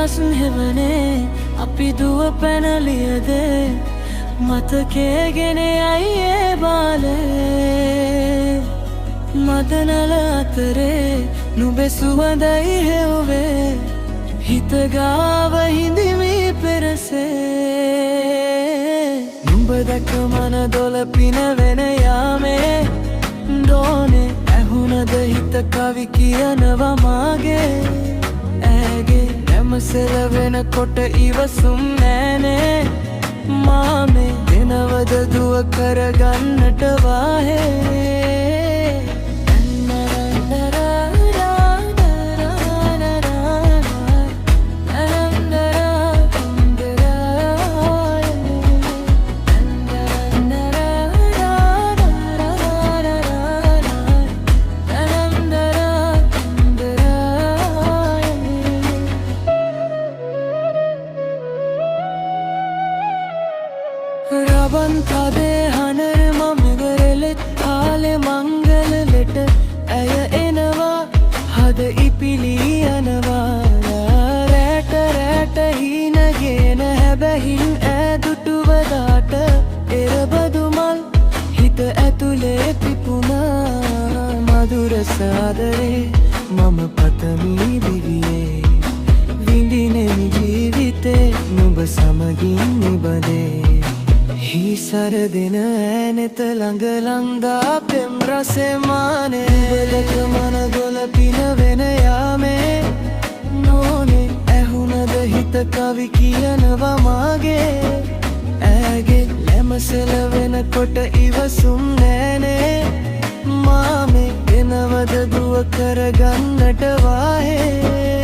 රස්හෙවනේ අපි දුව පැනලියදේ මතකේගෙන අයියේ බාලේ මදනල අතරේ නුඹේ සුවඳයි හෙව්වේ හිත ගාව හිඳිමි පෙරසේ නුඹ දැක මන දොල පිනවෙන යාමේ ඩෝනේ ඇහුනද හිත කවි කියනවා මාගේ ඇගේ හැම සෙලවෙන කොට ඉවසුම් නෑනේ මාමේ දෙනවද දුව කරගන්නට වාහේ රබන්තදේ හනර මමගරලෙත් ආලෙ මංගල ලෙට ඇය එනවා හද ඉපිලී යනවා රෑට රෑට හීනගෙන හැබැහින් ඇදුටුවදාට එරබදුමල් හිත ඇතුලේ පිපුණා මధుර සාදරේ මම පතමි දිවියේ විඳිනෙමි ජීවිතේ නුඹ සමගින් නිබදේ හිසර දෙන ඇනෙත ළඟ ලංදා පෙම් රසෙමානේ බලක මන දොල පිනවෙන යාමේ නෝනේ ඇහුනද හිත කවි කියනවා මාගේ ඇගේ ලැමසෙල වෙනකොට ඉවසුම් නෑනේ මාමේ එනවද දුව කරගන්නට වාහේ